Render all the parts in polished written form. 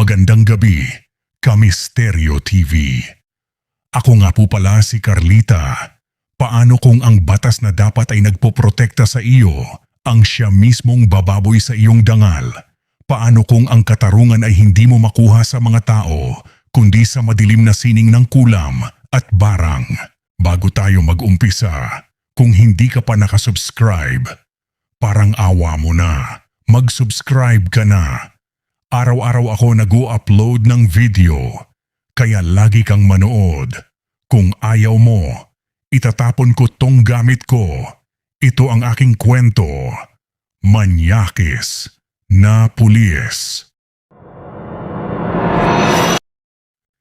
Magandang gabi, Kamisteryo TV. Ako nga po pala si Carlita. Paano kung ang batas na dapat ay nagpoprotekta sa iyo ang siya mismong bababoy sa iyong dangal? Paano kung ang katarungan ay hindi mo makuha sa mga tao, kundi sa madilim na sining ng kulam at barang? Bago tayo mag-umpisa, kung hindi ka pa nakasubscribe, parang awa mo na, mag-subscribe ka na. Araw-araw ako nag-u-upload ng video, kaya lagi kang manood. Kung ayaw mo, itatapon ko tong gamit ko. Ito ang aking kwento. Manyakis na pulis.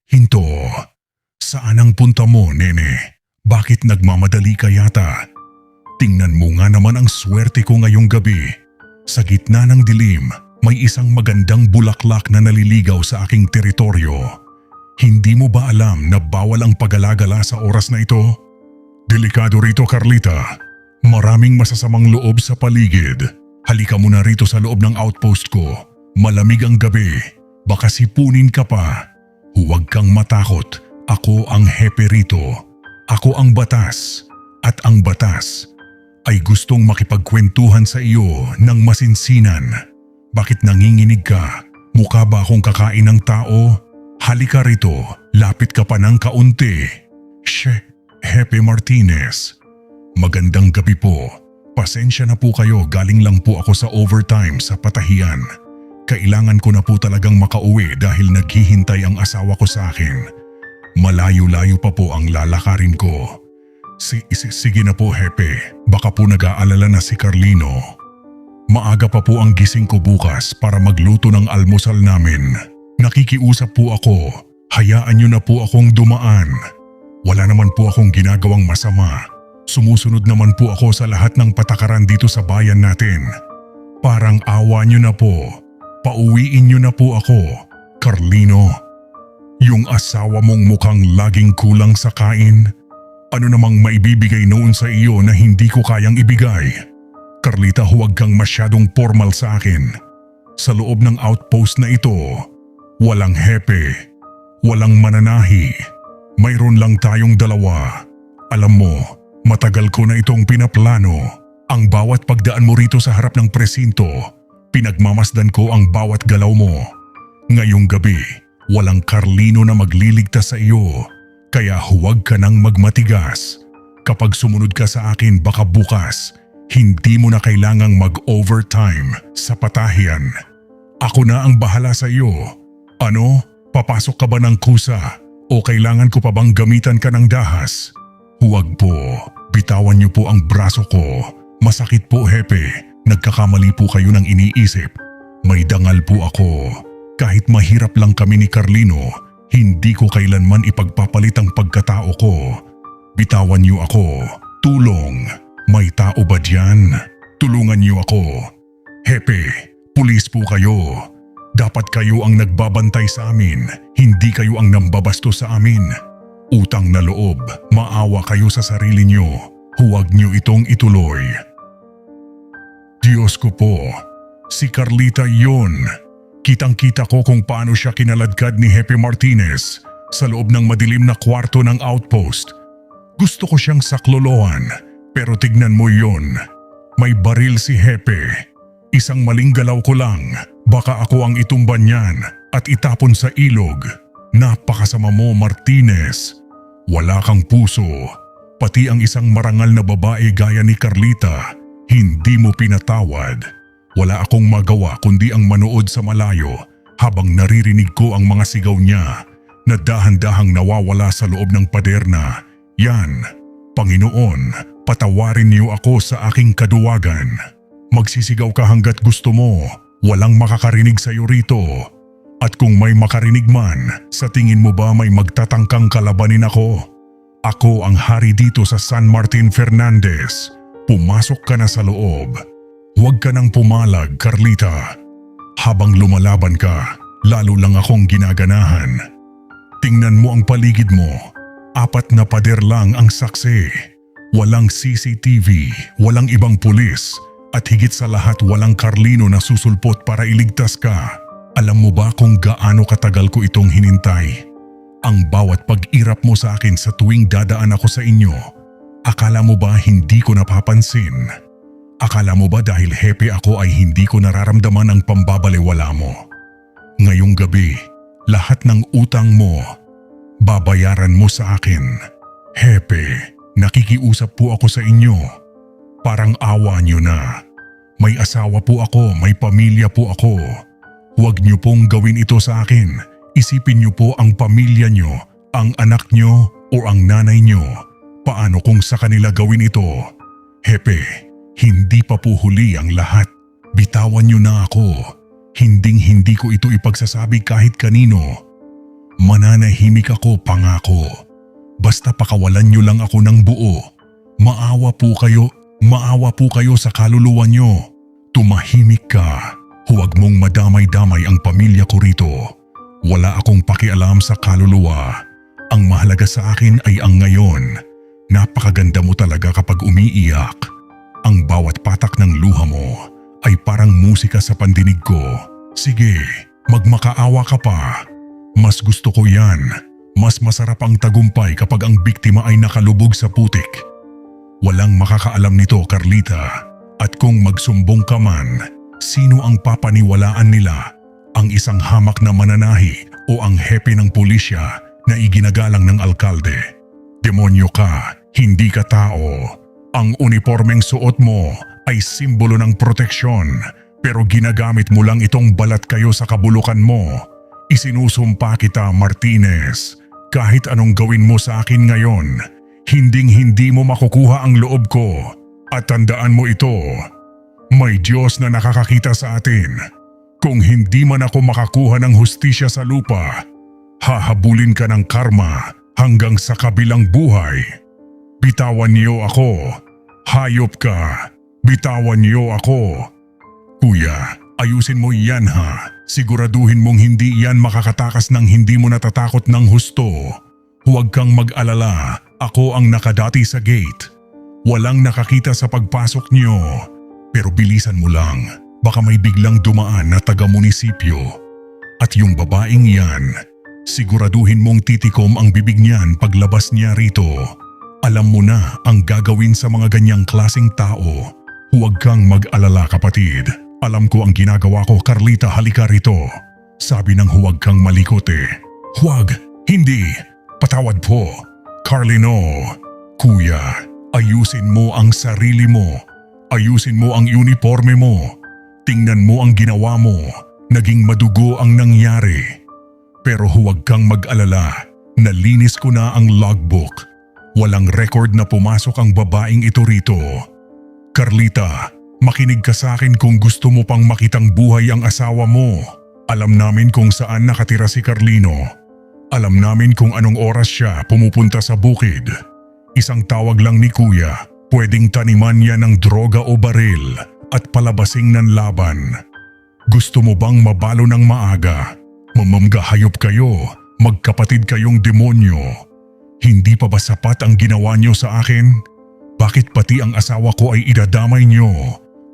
Hinto, saan ang punta mo, nene? Bakit nagmamadali ka yata? Tingnan mo nga naman ang swerte ko ngayong gabi. Sa gitna ng dilim, may isang magandang bulaklak na naliligaw sa aking teritoryo. Hindi mo ba alam na bawal ang pag-alagala sa oras na ito? Delikado rito, Carlita. Maraming masasamang loob sa paligid. Halika muna rito sa loob ng outpost ko. Malamig ang gabi. Baka sipunin ka pa. Huwag kang matakot. Ako ang hepe rito. Ako ang batas. At ang batas ay gustong makipagkwentuhan sa iyo ng masinsinan. Bakit nanginginig ka? Mukha ba akong kakain ng tao? Halika rito, lapit ka pa ng kaunti. Hepe Martinez. Magandang gabi po. Pasensya na po kayo, galing lang po ako sa overtime sa Patahian. Kailangan ko na po talagang makauwi dahil naghihintay ang asawa ko sa akin. Malayo-layo pa po ang lalakarin ko. Sige na po, Hepe. Baka po nag-aalala na si Carlino. Maaga pa po ang gising ko bukas para magluto ng almusal namin. Nakikiusap po ako. Hayaan niyo na po akong dumaan. Wala naman po akong ginagawang masama. Sumusunod naman po ako sa lahat ng patakaran dito sa bayan natin. Parang awa niyo na po. Pauwiin niyo na po ako, Carlino. Yung asawa mong mukhang laging kulang sa kain. Ano namang maibibigay noon sa iyo na hindi ko kayang ibigay? Carlita, huwag kang masyadong formal sa akin. Sa loob ng outpost na ito, walang hepe, walang mananahi. Mayroon lang tayong dalawa. Alam mo, matagal ko na itong pinaplano. Ang bawat pagdaan mo rito sa harap ng presinto, pinagmamasdan ko ang bawat galaw mo. Ngayong gabi, walang Carlino na magliligtas sa iyo. Kaya huwag ka nang magmatigas. Kapag sumunod ka sa akin, baka bukas, hindi mo na kailangang mag-overtime sa Patahian. Ako na ang bahala sa iyo. Ano? Papasok ka ba ng kusa? O kailangan ko pa bang gamitan ka ng dahas? Huwag po. Bitawan niyo po ang braso ko. Masakit po, Hepe. Nagkakamali po kayo ng iniisip. May dangal po ako. Kahit mahirap lang kami ni Carlino, hindi ko kailanman ipagpapalit ang pagkatao ko. Bitawan niyo ako. Tulong. May tao ba diyan? Tulungan niyo ako. Hepe, pulis po kayo. Dapat kayo ang nagbabantay sa amin, hindi kayo ang nambabasto sa amin. Utang na loob, maawa kayo sa sarili niyo. Huwag niyo itong ituloy. Diyos ko po, si Carlita yon. Kitang-kita ko kung paano siya kinaladkad ni Hepe Martinez sa loob ng madilim na kwarto ng outpost. Gusto ko siyang sakloloan. Pero tignan mo yon. May baril si Hepe. Isang maling galaw ko lang. Baka ako ang itumban niyan at itapon sa ilog. Napakasama mo, Martinez. Wala kang puso. Pati ang isang marangal na babae gaya ni Carlita, hindi mo pinatawad. Wala akong magawa kundi ang manood sa malayo habang naririnig ko ang mga sigaw niya na dahan-dahang nawawala sa loob ng pader na, "Yan, Panginoon, patawarin niyo ako sa aking kaduwagan." Magsisigaw ka hanggat gusto mo. Walang makakarinig sa iyo rito. At kung may makarinig man, sa tingin mo ba may magtatangkang kalabanin ako? Ako ang hari dito sa San Martin Fernandez. Pumasok ka na sa loob. Huwag ka nang pumalag, Carlita. Habang lumalaban ka, lalo lang akong ginaganahan. Tingnan mo ang paligid mo. 4 na pader lang ang saksi. Walang CCTV, walang ibang pulis, at higit sa lahat walang Carlino na susulpot para iligtas ka. Alam mo ba kung gaano katagal ko itong hinintay? Ang bawat pag-irap mo sa akin sa tuwing dadaan ako sa inyo, akala mo ba hindi ko napapansin? Akala mo ba dahil hepe ako ay hindi ko nararamdaman ang pambabalewala mo? Ngayong gabi, lahat ng utang mo, babayaran mo sa akin. Hepe, nakikiusap po ako sa inyo. Parang awa niyo na. May asawa po ako, may pamilya po ako. Huwag niyo pong gawin ito sa akin. Isipin niyo po ang pamilya niyo, ang anak niyo o ang nanay niyo. Paano kung sa kanila gawin ito? Hepe, hindi pa po huli ang lahat. Bitawan niyo na ako. Hinding-hindi ko ito ipagsasabi kahit kanino. Mananahimik ako, pangako. Basta pakawalan niyo lang ako ng buo. Maawa po kayo sa kaluluwa niyo. Tumahimik ka. Huwag mong madamay-damay ang pamilya ko rito. Wala akong pakialam sa kaluluwa. Ang mahalaga sa akin ay ang ngayon. Napakaganda mo talaga kapag umiiyak. Ang bawat patak ng luha mo ay parang musika sa pandinig ko. Sige, magmakaawa ka pa. Mas gusto ko yan. Mas masarap ang tagumpay kapag ang biktima ay nakalubog sa putik. Walang makakaalam nito, Carlita. At kung magsumbong ka man, sino ang papaniwalaan nila? Ang isang hamak na mananahi o ang hepe ng pulisya na iginagalang ng alkalde? Demonyo ka, hindi ka tao. Ang unipormeng suot mo ay simbolo ng proteksyon, pero ginagamit mo lang itong balat kayo sa kabulukan mo. Isinusumpa kita, Martinez. Kahit anong gawin mo sa akin ngayon, hinding-hindi mo makukuha ang loob ko. At tandaan mo ito, may Diyos na nakakakita sa atin. Kung hindi man ako makakuha ng hustisya sa lupa, hahabulin ka ng karma hanggang sa kabilang buhay. Bitawan niyo ako. Hayop ka. Bitawan niyo ako. Kuya, ayusin mo yan ha. Siguraduhin mong hindi yan makakatakas ng hindi mo natatakot ng husto. Huwag kang mag-alala. Ako ang nakadati sa gate. Walang nakakita sa pagpasok niyo. Pero bilisan mo lang. Baka may biglang dumaan na taga-munisipyo. At yung babaeng yan, siguraduhin mong titikom ang bibig niyan paglabas niya rito. Alam mo na ang gagawin sa mga ganyang klaseng tao. Huwag kang mag-alala, kapatid. Alam ko ang ginagawa ko, Carlita, halika rito. Sabi ng huwag kang malikote. Huwag, hindi, patawad po. Carlino, kuya, ayusin mo ang sarili mo. Ayusin mo ang uniforme mo. Tingnan mo ang ginawa mo. Naging madugo ang nangyari. Pero huwag kang mag-alala. Nalinis ko na ang logbook. Walang record na pumasok ang babaeng ito rito. Carlita, makinig ka sa akin kung gusto mo pang makitang buhay ang asawa mo. Alam namin kung saan nakatira si Carlino. Alam namin kung anong oras siya pumupunta sa bukid. Isang tawag lang ni Kuya, pwedeng taniman niya ng droga o baril at palabasing ng laban. Gusto mo bang mabalo ng maaga? Mamamgahayop kayo, magkapatid kayong demonyo. Hindi pa ba sapat ang ginawa niyo sa akin? Bakit pati ang asawa ko ay idadamay niyo?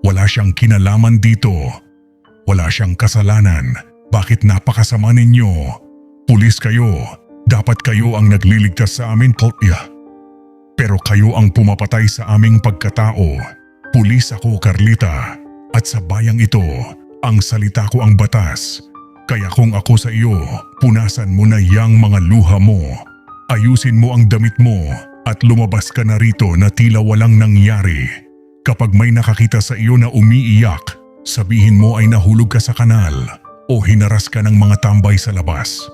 Wala siyang kinalaman dito. Wala siyang kasalanan. Bakit napakasama ninyo? Pulis kayo. Dapat kayo ang nagliligtas sa amin, Kolya. Pero kayo ang pumapatay sa aming pagkatao. Pulis ako, Carlita. At sa bayang ito, ang salita ko ang batas. Kaya kung ako sa iyo, punasan mo na yang mga luha mo. Ayusin mo ang damit mo at lumabas ka na rito na tila walang nangyari. Kapag may nakakita sa iyo na umiiyak, sabihin mo ay nahulog ka sa kanal o hinaras ka ng mga tambay sa labas.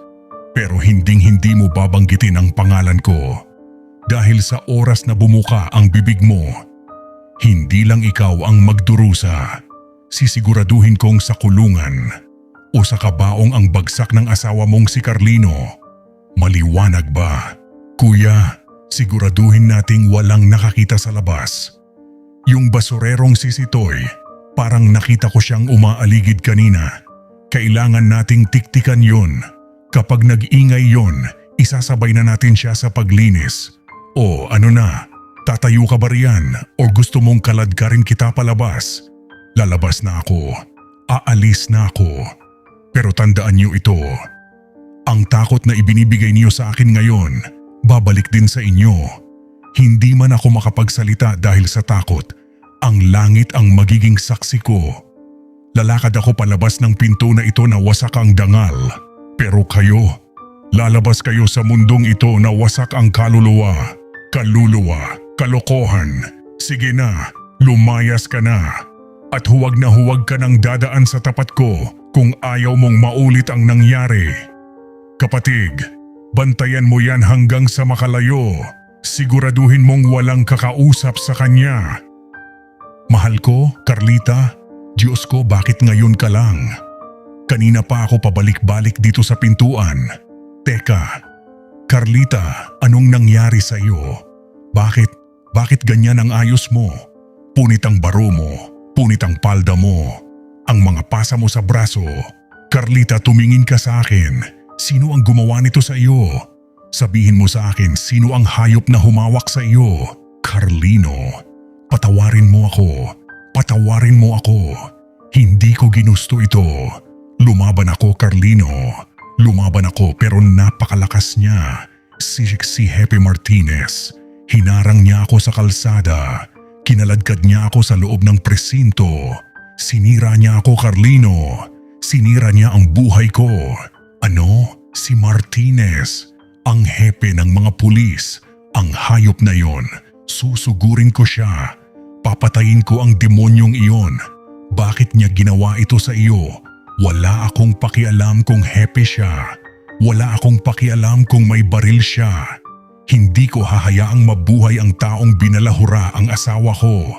Pero hinding-hindi mo babanggitin ang pangalan ko. Dahil sa oras na bumuka ang bibig mo, hindi lang ikaw ang magdurusa. Sisiguraduhin kong sa kulungan o sa kabaong ang bagsak ng asawa mong si Carlino. Maliwanag ba? Kuya, siguraduhin nating walang nakakita sa labas. Yung basurerong si Sitoy, parang nakita ko siyang umaaligid kanina. Kailangan nating tiktikan yun. Kapag nag-ingay yon, isasabay na natin siya sa paglinis. O ano na, tatayo ka ba riyan o gusto mong kaladkarin kita palabas? Lalabas na ako. Aalis na ako. Pero tandaan niyo ito, ang takot na ibinibigay niyo sa akin ngayon, babalik din sa inyo. Hindi man ako makapagsalita dahil sa takot, ang langit ang magiging saksi ko. Lalakad ako palabas ng pinto na ito na wasak ang dangal. Pero kayo, lalabas kayo sa mundong ito na wasak ang kaluluwa, kalokohan. Sige na, lumayas ka na. At huwag ka nang dadaan sa tapat ko kung ayaw mong maulit ang nangyari. Kapatid, bantayan mo yan hanggang sa makalayo. Siguraduhin mong walang kakausap sa kanya. Mahal ko, Carlita, Diyos ko, bakit ngayon ka lang? Kanina pa ako pabalik-balik dito sa pintuan. Teka, Carlita, anong nangyari sa iyo? Bakit ganyan ang ayos mo? Punit ang baro mo, punit ang palda mo, ang mga pasa mo sa braso. Carlita, tumingin ka sa akin. Sino ang gumawa nito sa iyo? Sabihin mo sa akin, sino ang hayop na humawak sa iyo? Carlino, patawarin mo ako. Patawarin mo ako. Hindi ko ginusto ito. Lumaban ako, Carlino. Lumaban ako pero napakalakas niya. Si Hepe Martinez. Hinarang niya ako sa kalsada. Kinaladkad niya ako sa loob ng presinto. Sinira niya ako, Carlino. Sinira niya ang buhay ko. Ano? Si Martinez. Ang hepe ng mga pulis. Ang hayop na yon. Susugurin ko siya. Papatayin ko ang demonyong iyon. Bakit niya ginawa ito sa iyo? Wala akong pakialam kung hepe siya. Wala akong pakialam kung may baril siya. Hindi ko hahayaang mabuhay ang taong binalahura ang asawa ko.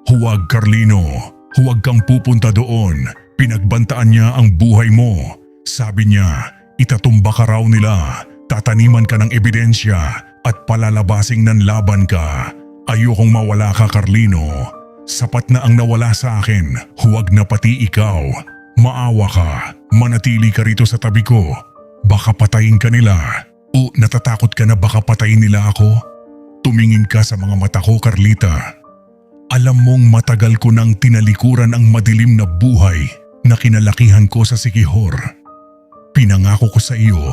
Huwag, Carlino. Huwag kang pupunta doon. Pinagbantaan niya ang buhay mo. Sabi niya, itatumba ka raw nila. Tataniman ka ng ebidensya at palalabasing nanlaban ka. Ayokong mawala ka, Carlino. Sapat na ang nawala sa akin, huwag na pati ikaw. Maawa ka, manatili ka rito sa tabi ko. Baka patayin ka nila. O natatakot ka na baka patayin nila ako? Tumingin ka sa mga mata ko, Carlita. Alam mong matagal ko nang tinalikuran ang madilim na buhay na kinalakihan ko sa Siquijor. Pinangako ko sa iyo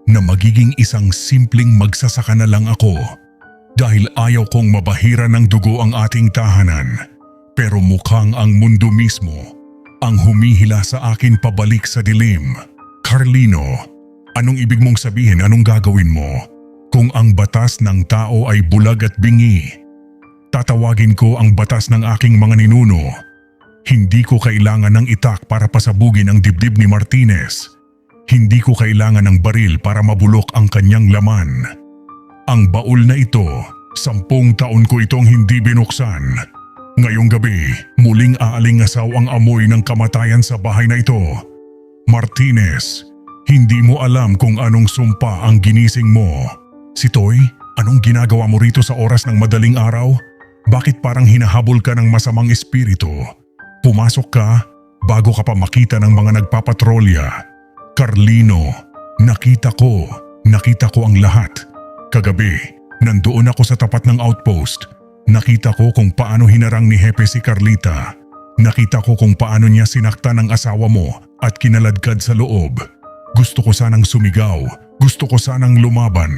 na magiging isang simpleng magsasaka na lang ako. Dahil ayaw kong mabahira ng dugo ang ating tahanan. Pero mukhang ang mundo mismo ang humihila sa akin pabalik sa dilim. Carlino, anong ibig mong sabihin? Anong gagawin mo? Kung ang batas ng tao ay bulag at bingi, tatawagin ko ang batas ng aking mga ninuno. Hindi ko kailangan ng itak para pasabugin ang dibdib ni Martinez. Hindi ko kailangan ng baril para mabulok ang kanyang laman. Ang baul na ito, 10 taon ko itong hindi binuksan. Ngayong gabi, muling aalingasaw ang amoy ng kamatayan sa bahay na ito. Martinez, hindi mo alam kung anong sumpa ang ginising mo. Si Toy, anong ginagawa mo rito sa oras ng madaling araw? Bakit parang hinahabol ka ng masamang espiritu? Pumasok ka bago ka pa makita ng mga nagpapatrolya. Carlino, nakita ko ang lahat. Kagabi, nandoon ako sa tapat ng outpost. Nakita ko kung paano hinarang ni Hepe si Carlita. Nakita ko kung paano niya sinaktan ang asawa mo at kinaladkad sa loob. Gusto ko sanang sumigaw, gusto ko sanang lumaban.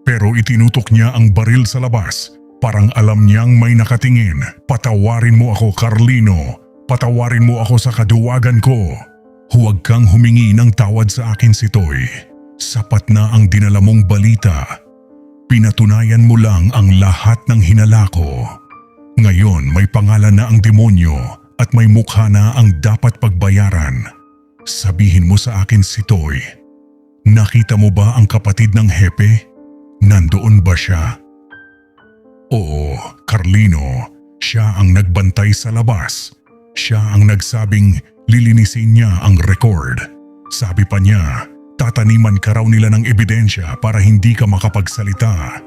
Pero itinutok niya ang baril sa labas. Parang alam niyang may nakatingin. Patawarin mo ako, Carlino. Patawarin mo ako sa kaduwagan ko. Huwag kang humingi ng tawad sa akin, si Toy. Sapat na ang dinala mong balita. Pinatunayan mo lang ang lahat ng hinala ko. Ngayon may pangalan na ang demonyo at may mukha na ang dapat pagbayaran. Sabihin mo sa akin, si Toy, nakita mo ba ang kapatid ng Hepe? Nandoon ba siya? Oo, Carlino, siya ang nagbantay sa labas. Siya ang nagsabing lilinisin niya ang record. Sabi pa niya, tataniman ka raw nila ng ebidensya para hindi ka makapagsalita.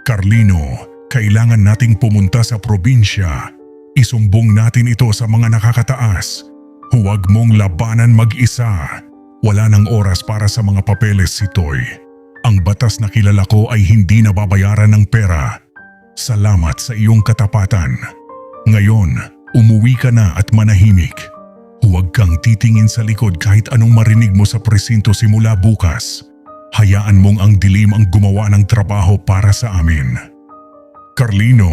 Carlino, kailangan nating pumunta sa probinsya. Isumbong natin ito sa mga nakakataas. Huwag mong labanan mag-isa. Wala nang oras para sa mga papeles, si Toy. Ang batas na kilala ko ay hindi nababayaran ng pera. Salamat sa iyong katapatan. Ngayon, umuwi ka na at manahimik. Huwag kang titingin sa likod kahit anong marinig mo sa presinto simula bukas. Hayaan mong ang dilim ang gumawa ng trabaho para sa amin. Carlino,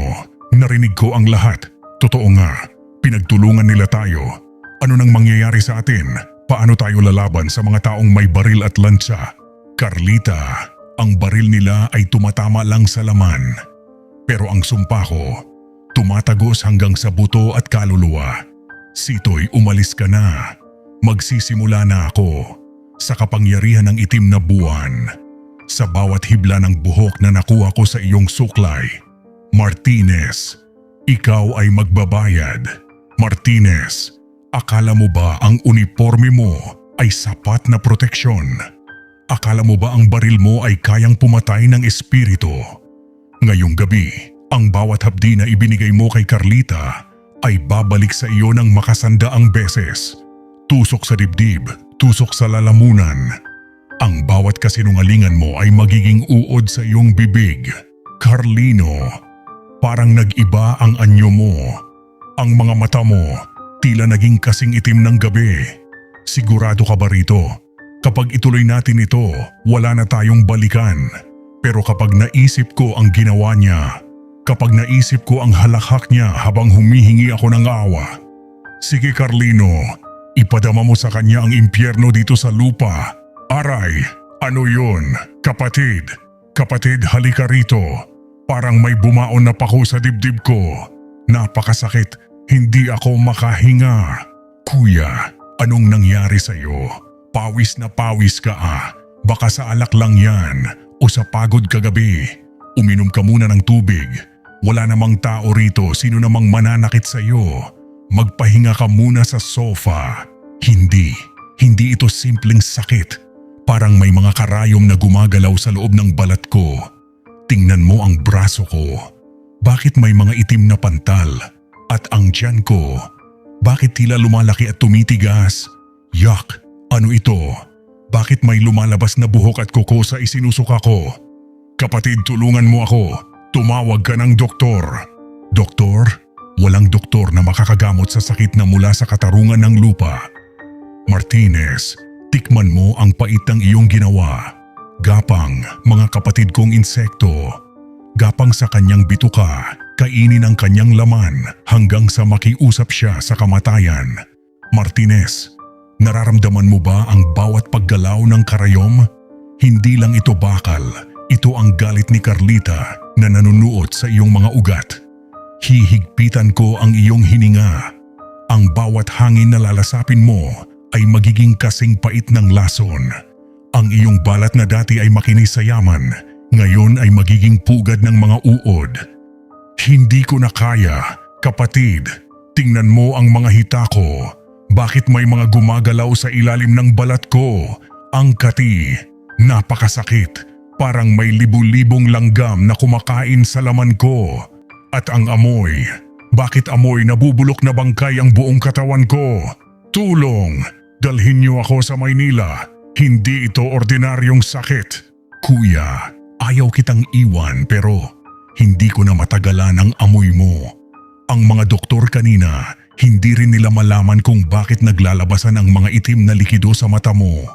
narinig ko ang lahat. Totoo nga, pinagtulungan nila tayo. Ano nang mangyayari sa atin? Paano tayo lalaban sa mga taong may baril at lansa? Carlita, ang baril nila ay tumatama lang sa laman. Pero ang sumpa ko, tumatagos hanggang sa buto at kaluluwa. Sitoy, umalis ka na. Magsisimula na ako sa kapangyarihan ng itim na buwan. Sa bawat hibla ng buhok na nakuha ko sa iyong suklay. Martinez, ikaw ay magbabayad. Martinez, akala mo ba ang uniforme mo ay sapat na proteksyon? Akala mo ba ang baril mo ay kayang pumatay ng espiritu? Ngayong gabi, ang bawat hapdi na ibinigay mo kay Carlita ay babalik sa iyo ng makasandaang beses. Tusok sa dibdib, tusok sa lalamunan. Ang bawat kasinungalingan mo ay magiging uod sa iyong bibig. Carlino, parang nag-iba ang anyo mo. Ang mga mata mo, tila naging kasing itim ng gabi. Sigurado ka ba rito? Kapag ituloy natin ito, wala na tayong balikan. Pero kapag naisip ko ang ginawa niya, kapag naisip ko ang halakhak niya habang humihingi ako ng awa. Sige Carlino, ipadama mo sa kanya ang impyerno dito sa lupa. Aray, ano yun? Kapatid, halika rito. Parang may bumaon na pako sa dibdib ko. Napakasakit, hindi ako makahinga. Kuya, anong nangyari sa'yo? Pawis na pawis ka ah. Baka sa alak lang yan o sa pagod kagabi. Uminom ka muna ng tubig. Wala namang tao rito, sino namang mananakit sa'yo. Magpahinga ka muna sa sofa. Hindi ito simpleng sakit. Parang may mga karayom na gumagalaw sa loob ng balat ko. Tingnan mo ang braso ko. Bakit may mga itim na pantal? At ang tiyan ko, bakit tila lumalaki at tumitigas? Yak, ano ito? Bakit may lumalabas na buhok at kuko sa isinusuka ko? Kapatid, tulungan mo ako. Tumawag ka ng doktor. Doktor? Walang doktor na makakagamot sa sakit na mula sa katarungan ng lupa. Martinez, tikman mo ang pait ng iyong ginawa. Gapang, mga kapatid kong insekto. Gapang sa kanyang bituka, kainin ang kanyang laman hanggang sa makiusap siya sa kamatayan. Martinez, nararamdaman mo ba ang bawat paggalaw ng karayom? Hindi lang ito bakal, ito ang galit ni Carlita na nanunuot sa iyong mga ugat. Hihigpitan ko ang iyong hininga. Ang bawat hangin na lalasapin mo ay magiging kasing pait ng lason. Ang iyong balat na dati ay makinis sa yaman, ngayon ay magiging pugad ng mga uod. Hindi ko na kaya, kapatid. Tingnan mo ang mga hita ko. Bakit may mga gumagalaw sa ilalim ng balat ko? Ang kati, napakasakit. Parang may libu-libong langgam na kumakain sa laman ko. At ang amoy, bakit amoy nabubulok na bangkay ang buong katawan ko? Tulong! Dalhin niyo ako sa Maynila. Hindi ito ordinaryong sakit. Kuya, ayaw kitang iwan pero hindi ko na matagalan ang amoy mo. Ang mga doktor kanina, hindi rin nila malaman kung bakit naglalabasan ang mga itim na likido sa mata mo.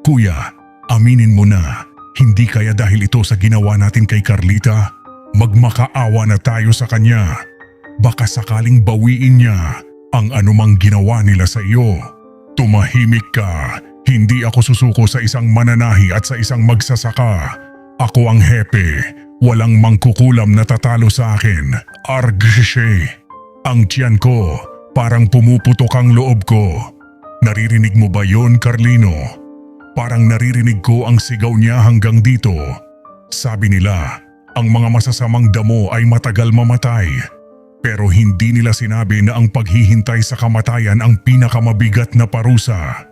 Kuya, aminin mo na. Hindi kaya dahil ito sa ginawa natin kay Carlita? Magmakaawa na tayo sa kanya. Baka sakaling bawiin niya ang anumang ginawa nila sa iyo. Tumahimik ka. Hindi ako susuko sa isang mananahi at sa isang magsasaka. Ako ang hepe. Walang mangkukulam na tatalo sa akin. Argshe. Ang tiyan ko, parang pumuputok ang loob ko. Naririnig mo ba yon, Carlino? Parang naririnig ko ang sigaw niya hanggang dito. Sabi nila, ang mga masasamang damo ay matagal mamatay. Pero hindi nila sinabi na ang paghihintay sa kamatayan ang pinakamabigat na parusa.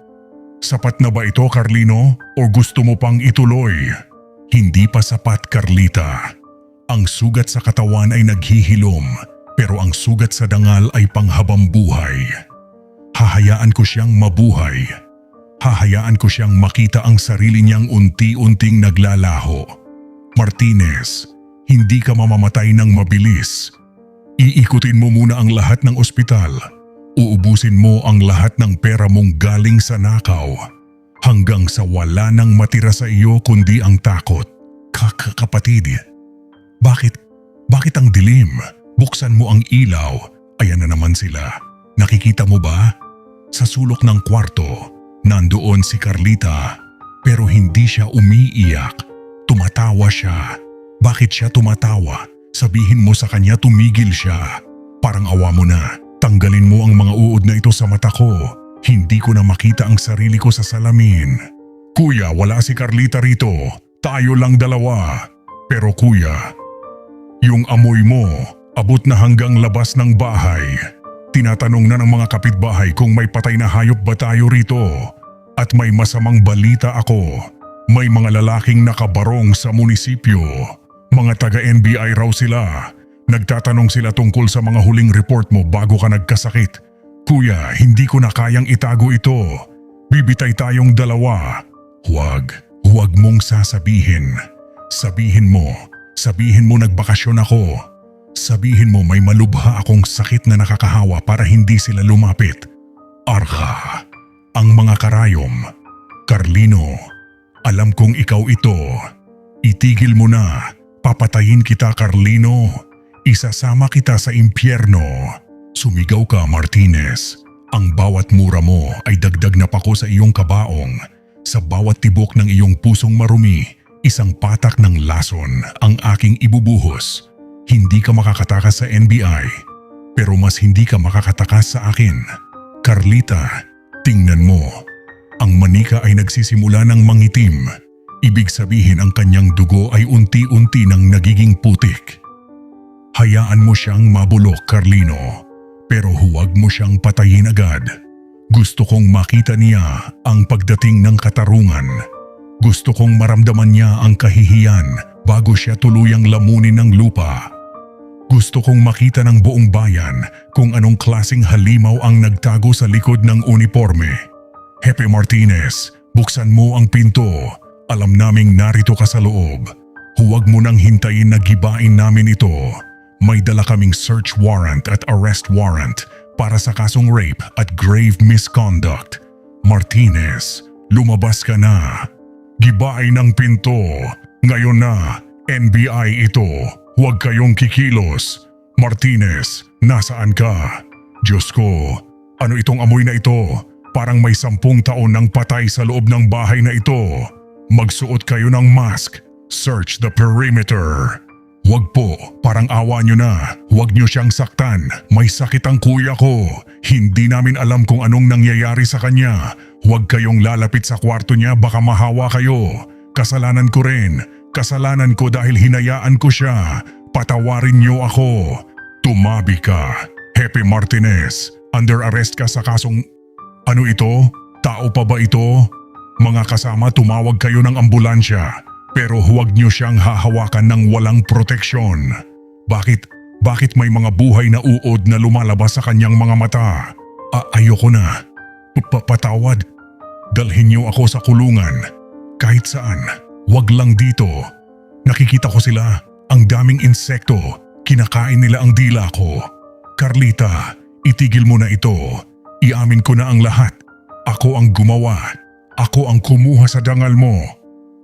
Sapat na ba ito, Carlino? O gusto mo pang ituloy? Hindi pa sapat, Carlita. Ang sugat sa katawan ay naghihilom, pero ang sugat sa dangal ay panghabang buhay. Hahayaan ko siyang mabuhay. Hahayaan ko siyang makita ang sarili niyang unti-unting naglalaho. Martinez, hindi ka mamamatay ng mabilis. Iikutin mo muna ang lahat ng ospital. Uubusin mo ang lahat ng pera mong galing sa nakaw hanggang sa wala nang matira sa iyo kundi ang takot. Kapatid, bakit ang dilim? Buksan mo ang ilaw. Ayan na naman sila. Nakikita mo ba? Sa sulok ng kwarto, nandoon si Carlita. Pero hindi siya umiiyak. Tumatawa siya. Bakit siya tumatawa? Sabihin mo sa kanya tumigil siya. Parang awa mo na. Tanggalin mo ang mga uod na ito sa mata ko. Hindi ko na makita ang sarili ko sa salamin. Kuya, wala si Carlita rito. Tayo lang dalawa. Pero kuya, yung amoy mo, abot na hanggang labas ng bahay. Tinatanong na ng mga kapitbahay kung may patay na hayop ba tayo rito. At may masamang balita ako. May mga lalaking nakabarong sa munisipyo. Mga taga-NBI raw sila. Nagtatanong sila tungkol sa mga huling report mo bago ka nagkasakit. Kuya, hindi ko na kayang itago ito. Bibitay tayong dalawa. Huwag mong sasabihin. Sabihin mo nagbakasyon ako. Sabihin mo may malubha akong sakit na nakakahawa para hindi sila lumapit. Arka, ang mga karayom. Carlino, alam kong ikaw ito. Itigil mo na. Papatayin kita, Carlino. Isasama kita sa impyerno. Sumigaw ka, Martinez. Ang bawat mura mo ay dagdag na pako sa iyong kabaong. Sa bawat tibok ng iyong pusong marumi, isang patak ng lason ang aking ibubuhos. Hindi ka makakatakas sa NBI, pero mas hindi ka makakatakas sa akin. Carlita, tingnan mo. Ang manika ay nagsisimula ng mangitim. Ibig sabihin ang kanyang dugo ay unti-unti nang nagiging putik. Hayaan mo siyang mabulok, Carlino, pero huwag mo siyang patayin agad. Gusto kong makita niya ang pagdating ng katarungan. Gusto kong maramdaman niya ang kahihiyan bago siya tuluyang lamunin ng lupa. Gusto kong makita ng buong bayan kung anong klaseng halimaw ang nagtago sa likod ng uniforme. Hepe Martinez, buksan mo ang pinto. Alam naming narito ka sa loob. Huwag mo nang hintayin na gibain namin ito. May dala kaming search warrant at arrest warrant para sa kasong rape at grave misconduct. Martinez, lumabas ka na. Gibain ang pinto. Ngayon na, NBI ito. Huwag kayong kikilos. Martinez, nasaan ka? Diyos ko, ano itong amoy na ito? Parang may 10 taon ng patay sa loob ng bahay na ito. Magsuot kayo ng mask. Search the perimeter. Huwag po, parang awa nyo na. Huwag nyo siyang saktan. May sakit ang kuya ko. Hindi namin alam kung anong nangyayari sa kanya. Huwag kayong lalapit sa kwarto niya, baka mahawa kayo. Kasalanan ko rin. Kasalanan ko dahil hinayaan ko siya. Patawarin nyo ako. Tumabi ka. Hepe Martinez, under arrest ka sa kasong... Ano ito? Tao pa ba ito? Mga kasama, tumawag kayo ng ambulansya. Pero huwag niyo siyang hahawakan ng walang proteksyon. Bakit may mga buhay na uod na lumalabas sa kanyang mga mata? Ayoko na. Patawad. Dalhin niyo ako sa kulungan. Kahit saan. Huwag lang dito. Nakikita ko sila. Ang daming insekto. Kinakain nila ang dila ko. Carlita, itigil mo na ito. Iamin ko na ang lahat. Ako ang gumawa. Ako ang kumuha sa dangal mo.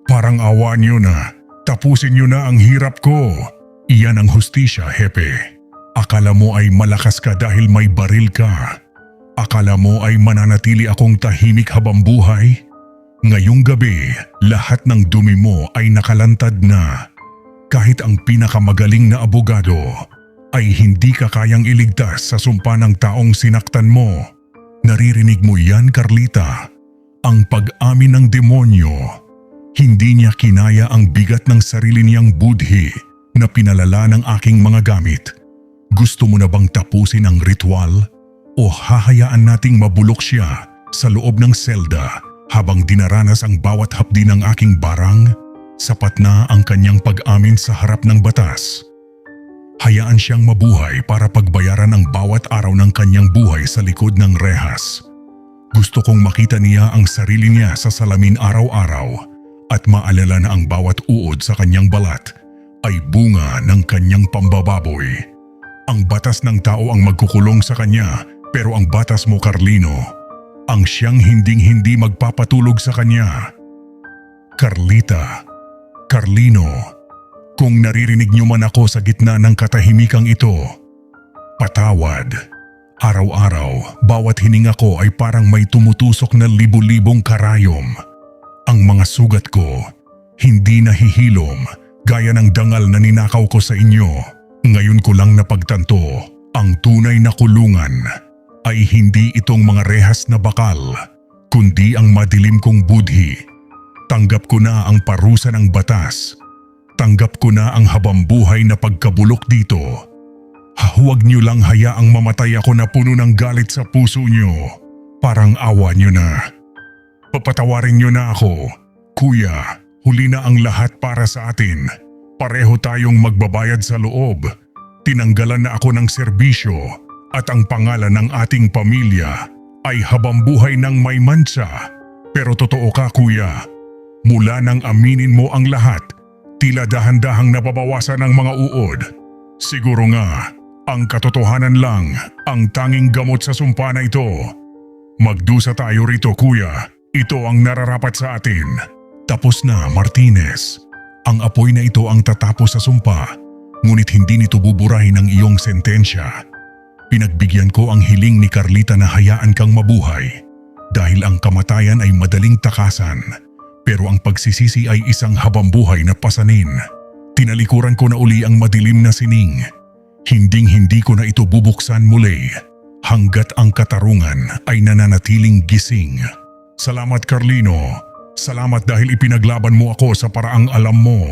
Parang awa niyo na. Tapusin niyo na ang hirap ko. Iyan ang hustisya, Hepe. Akala mo ay malakas ka dahil may baril ka. Akala mo ay mananatili akong tahimik habang buhay? Ngayong gabi, lahat ng dumi mo ay nakalantad na. Kahit ang pinakamagaling na abogado ay hindi ka kayang iligtas sa sumpa ng taong sinaktan mo. Naririnig mo yan, Carlita? Ang pag-amin ng demonyo. Hindi niya kinaya ang bigat ng sarili niyang budhi na pinalala ng aking mga gamit. Gusto mo na bang tapusin ang ritual? O hahayaan nating mabulok siya sa loob ng selda habang dinaranas ang bawat hapdi ng aking barang? Sapat na ang kanyang pag-amin sa harap ng batas. Hayaan siyang mabuhay para pagbayaran ang bawat araw ng kanyang buhay sa likod ng rehas. Gusto kong makita niya ang sarili niya sa salamin araw-araw at maalala na ang bawat uod sa kanyang balat ay bunga ng kanyang pambababoy. Ang batas ng tao ang magkukulong sa kanya Pero ang batas mo, Carlino, ang siyang hinding-hindi magpapatulog sa kanya. Carlita, Carlino, kung naririnig niyo man ako sa gitna ng katahimikang ito, patawad. Araw-araw, bawat hininga ko ay parang may tumutusok na libu-libong karayom. Ang mga sugat ko, hindi nahihilom gaya ng dangal na ninakaw ko sa inyo. Ngayon ko lang napagtanto, ang tunay na kulungan ay hindi itong mga rehas na bakal, kundi ang madilim kong budhi. Tanggap ko na ang parusa ng batas. Tanggap ko na ang habambuhay na pagkabulok dito. Huwag niyo lang hayaang mamatay ako na puno ng galit sa puso niyo. Parang awa niyo na. Papatawarin niyo na ako. Kuya, huli na ang lahat para sa atin. Pareho tayong magbabayad sa loob. Tinanggalan na ako ng serbisyo at ang pangalan ng ating pamilya ay habambuhay ng may mansa. Pero totoo ka, kuya. Mula nang aminin mo ang lahat, tila dahan-dahang nababawasan ang mga uod. Siguro nga, ang katotohanan lang ang tanging gamot sa sumpa na ito. Magdusa tayo rito, kuya. Ito ang nararapat sa atin. Tapos na, Martinez. Ang apoy na ito ang tatapos sa sumpa, ngunit hindi nito buburahin ang iyong sentensya. Pinagbigyan ko ang hiling ni Carlita na hayaan kang mabuhay dahil ang kamatayan ay madaling takasan, pero ang pagsisisi ay isang habambuhay na pasanin. Tinalikuran ko na uli ang madilim na sining. Hinding-hindi ko na ito bubuksan muli hanggat ang katarungan ay nananatiling gising. Salamat, Carlino. Salamat dahil ipinaglaban mo ako sa paraang alam mo.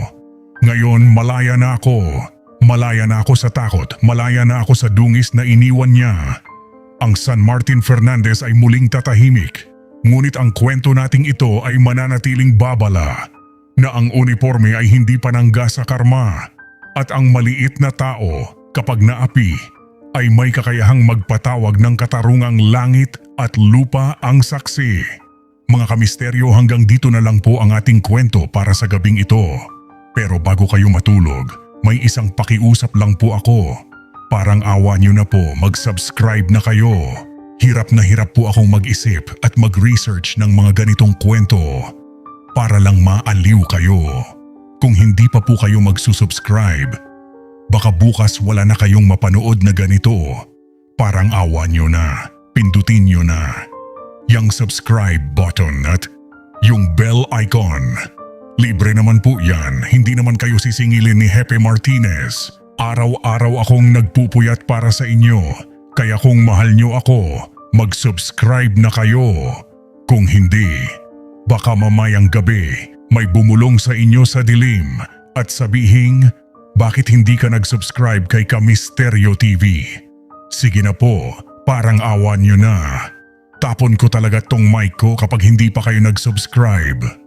Ngayon malaya na ako. Malaya na ako sa takot. Malaya na ako sa dungis na iniwan niya. Ang San Martin Fernandez ay muling tatahimik. Ngunit ang kwento nating ito ay mananatiling babala. Na ang uniforme ay hindi panangga sa karma. At ang maliit na tao, kapag naapi, ay may kakayahang magpatawag ng katarungang langit at lupa ang saksi. Mga kamisteryo, hanggang dito na lang po ang ating kwento para sa gabing ito. Pero bago kayo matulog, may isang pakiusap lang po ako. Parang awa niyo na po, mag-subscribe na kayo. Hirap na hirap po akong mag-isip at mag-research ng mga ganitong kwento para lang maaliw kayo. Kung hindi pa po kayo magsusubscribe, baka bukas wala na kayong mapanood na ganito. Parang awa niyo na, pindutin niyo na yung subscribe button at yung bell icon. Libre naman po yan, hindi naman kayo sisingilin ni Hepe Martinez. Araw-araw akong nagpupuyat para sa inyo, kaya kung mahal nyo ako, mag-subscribe na kayo. Kung hindi, baka mamayang gabi may bumulong sa inyo sa dilim at sabihing, bakit hindi ka nag-subscribe kay Kamisteryo TV? Sige na po, parang awa nyo na. Tapon ko talaga tong mic ko kapag hindi pa kayo nag-subscribe.